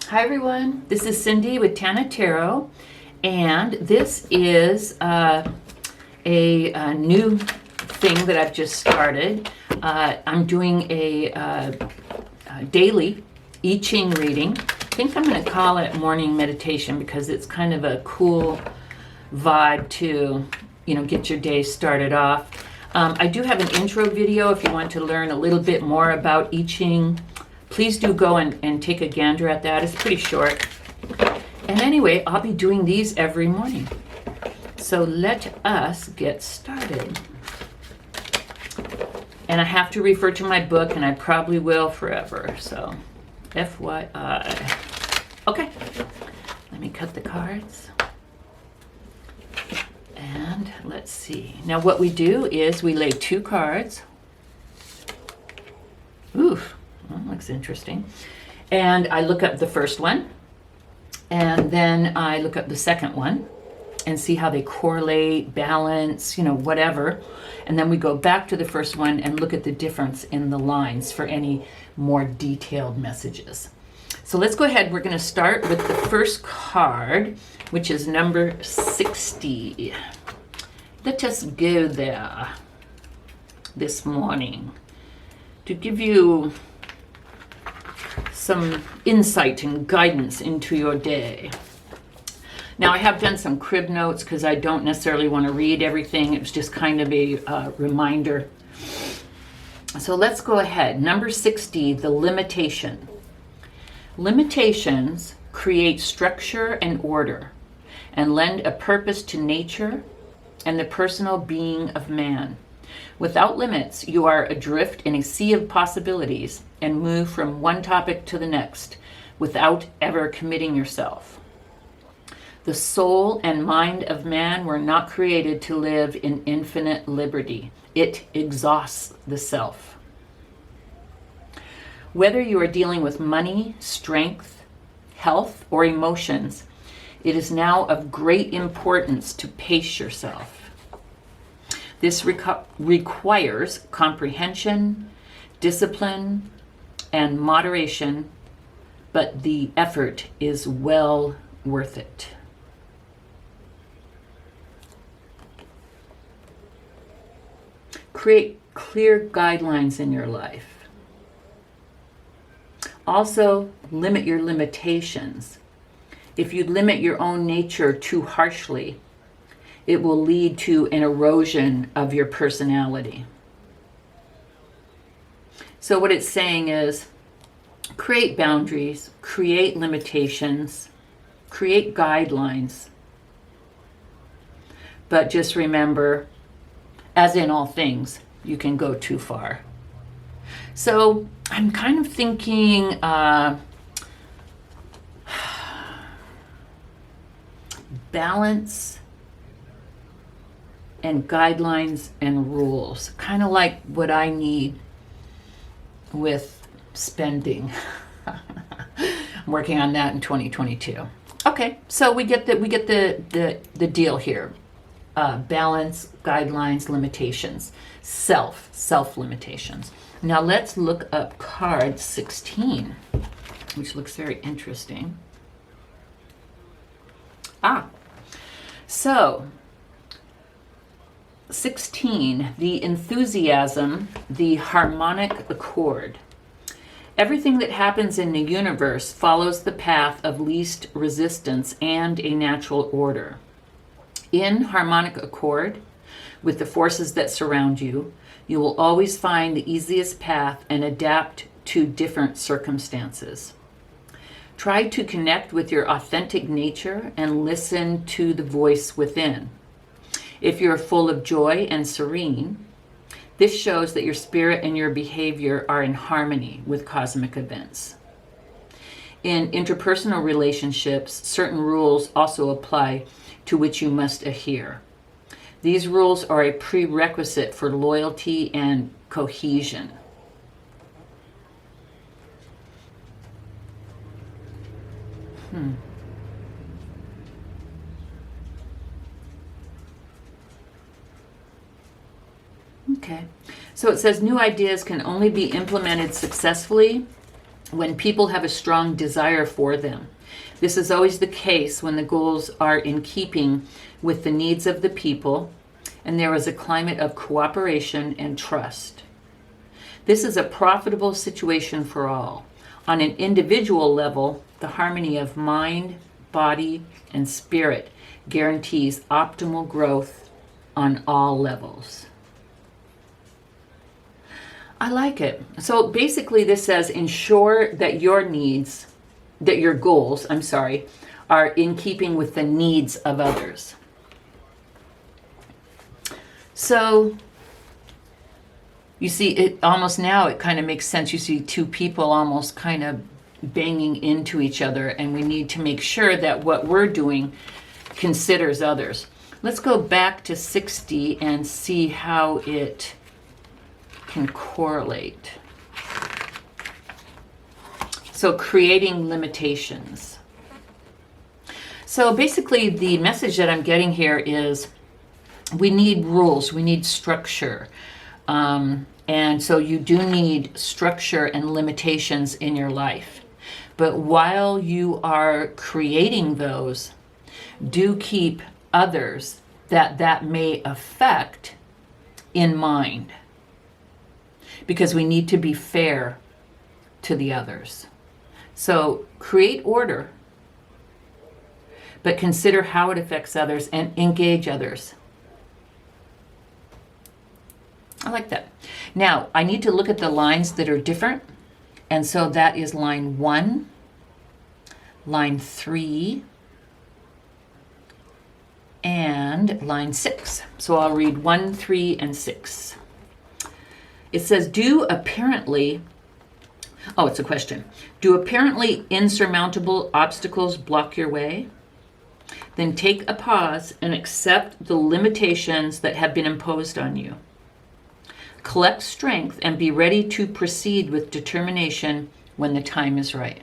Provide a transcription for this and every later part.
Hi everyone, this is Cindy with Tana Tarot, and this is a new thing that I've just started. I'm doing a daily CHING reading. I think I'm going to call it morning meditation because it's kind of a cool vibe to, get your day started off. I do have an intro video if you want to learn a little bit more about CHING. Please do go and take a gander at that. It's pretty short. And anyway, I'll be doing these every morning. So let us get started. And I have to refer to my book, and I probably will forever. So, FYI. Okay, let me cut the cards. And let's see. Now what we do is we lay two cards. Oof. Well, looks interesting. And I look up the first one, and then I look up the second one and see how they correlate, balance, whatever. And then we go back to the first one and look at the difference in the lines for any more detailed messages. So let's go ahead. We're going to start with the first card, which is number 60. Let us go there this morning to give you some insight and guidance into your day. Now, I have done some crib notes because I don't necessarily want to read everything. It was just kind of a reminder. So let's go ahead. Number 60, the limitation. Limitations create structure and order and lend a purpose to nature and the personal being of man. Without limits, you are adrift in a sea of possibilities and move from one topic to the next without ever committing yourself. The soul and mind of man were not created to live in infinite liberty. It exhausts the self. Whether you are dealing with money, strength, health, or emotions, it is now of great importance to pace yourself. This requires comprehension, discipline, and moderation, but the effort is well worth it. Create clear guidelines in your life. Also, limit your limitations. If you limit your own nature too harshly, it will lead to an erosion of your personality. So what it's saying is, create boundaries, create limitations, create guidelines. But just remember, as in all things, you can go too far. So I'm kind of thinking balance and guidelines and rules, kind of like what I need with spending. I'm working on that in 2022. Okay, so we get the deal here. Balance, guidelines, limitations, self limitations. Now let's look up card 16, which looks very interesting. So 16, the enthusiasm, the harmonic accord. Everything that happens in the universe follows the path of least resistance and a natural order. In harmonic accord with the forces that surround you, you will always find the easiest path and adapt to different circumstances. Try to connect with your authentic nature and listen to the voice within. If you're full of joy and serene, this shows that your spirit and your behavior are in harmony with cosmic events. In interpersonal relationships, certain rules also apply to which you must adhere. These rules are a prerequisite for loyalty and cohesion. Okay, so it says new ideas can only be implemented successfully when people have a strong desire for them. This is always the case when the goals are in keeping with the needs of the people and there is a climate of cooperation and trust. This is a profitable situation for all. On an individual level, the harmony of mind, body, and spirit guarantees optimal growth on all levels. I like it. So basically this says ensure that your goals, are in keeping with the needs of others. So you see, it almost now it kind of makes sense. You see two people almost kind of banging into each other, and we need to make sure that what we're doing considers others. Let's go back to 60 and see how it can correlate. So creating limitations. So basically the message that I'm getting here is we need rules, we need structure. And so you do need structure and limitations in your life. But while you are creating those, do keep others that may affect in mind. Because we need to be fair to the others. So create order, but consider how it affects others and engage others. I like that. Now, I need to look at the lines that are different. And so that is line 1, line 3, and line 6. So I'll read 1, 3, and 6. It says, it's a question. Do apparently insurmountable obstacles block your way? Then take a pause and accept the limitations that have been imposed on you. Collect strength and be ready to proceed with determination when the time is right.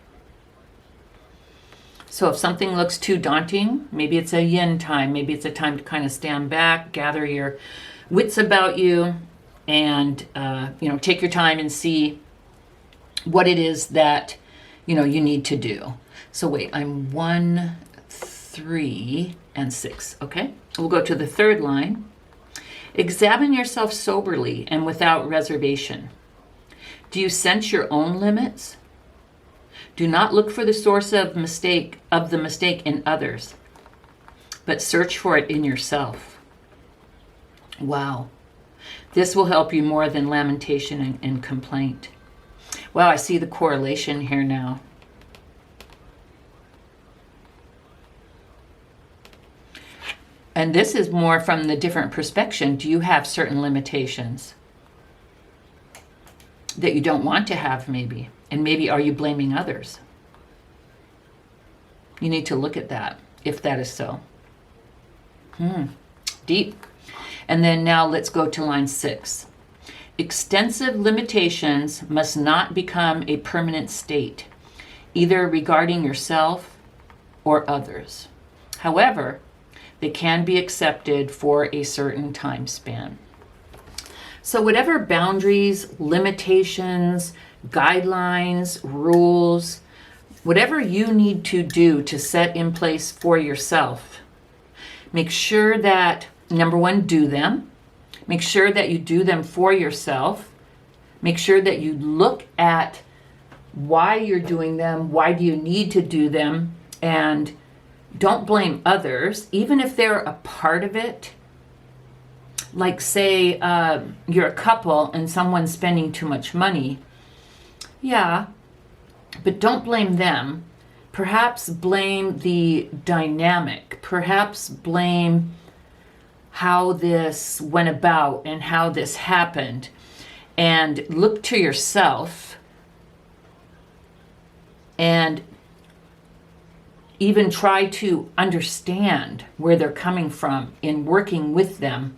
So if something looks too daunting, maybe it's a yin time, maybe it's a time to kind of stand back, gather your wits about you, and take your time and see what it is that you need to do. So wait, I'm 1, 3, and 6. Okay, we'll go to the third line. Examine yourself soberly and without reservation. Do you sense your own limits? Do not look for the source of the mistake in others, but search for it in yourself. Wow. This will help you more than lamentation and complaint. Wow, I see the correlation here now. And this is more from the different perspective. Do you have certain limitations that you don't want to have maybe? And maybe are you blaming others? You need to look at that, if that is so. Deep. And then now let's go to line 6. Extensive limitations must not become a permanent state, either regarding yourself or others. However, they can be accepted for a certain time span. So whatever boundaries, limitations, guidelines, rules, whatever you need to do to set in place for yourself, make sure that, number 1, do them. Make sure that you do them for yourself. Make sure that you look at why you're doing them, why do you need to do them, and don't blame others, even if they're a part of it. Like say you're a couple and someone's spending too much money. Yeah, but don't blame them. Perhaps blame the dynamic. Perhaps blame how this went about and how this happened. And look to yourself and even try to understand where they're coming from in working with them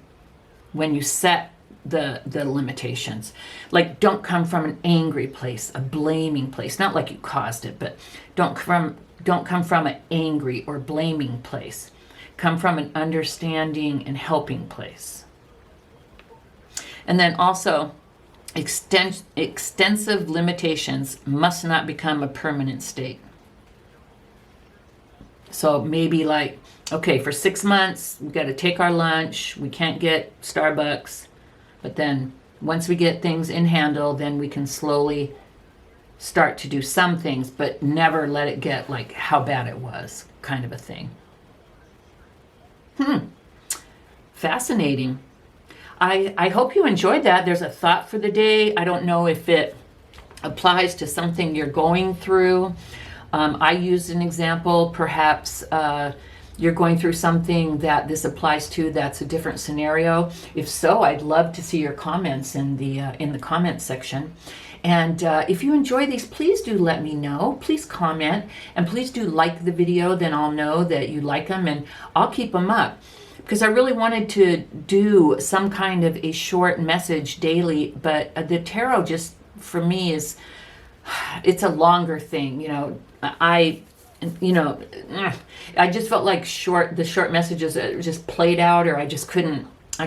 when you set the limitations. Like, don't come from an angry place, a blaming place. Not like you caused it, but don't come from an angry or blaming place. Come from an understanding and helping place. And then also, Extensive limitations must not become a permanent state. So maybe like, okay, for 6 months, we got to take our lunch. We can't get Starbucks. But then once we get things in handle, then we can slowly start to do some things, but never let it get like how bad it was, kind of a thing. Fascinating. I hope you enjoyed that. There's a thought for the day. I don't know if it applies to something you're going through. I used an example. Perhaps you're going through something that this applies to that's a different scenario. If so, I'd love to see your comments in the comments section. And if you enjoy these, please do let me know. Please comment, and please do like the video. Then I'll know that you like them, and I'll keep them up. Because I really wanted to do some kind of a short message daily, but the tarot just, for me, it's a longer thing. I just felt like the short messages just played out, or I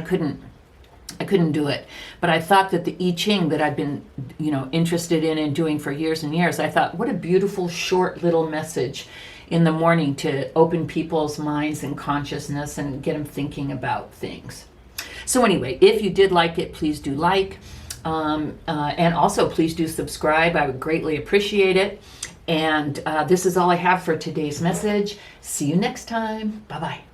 couldn't do it. But I thought that the CHING that I've been, interested in and doing for years and years, I thought, what a beautiful short little message in the morning to open people's minds and consciousness and get them thinking about things. So anyway, if you did like it, please do like, and also please do subscribe. I would greatly appreciate it. And this is all I have for today's message. See you next time. Bye-bye.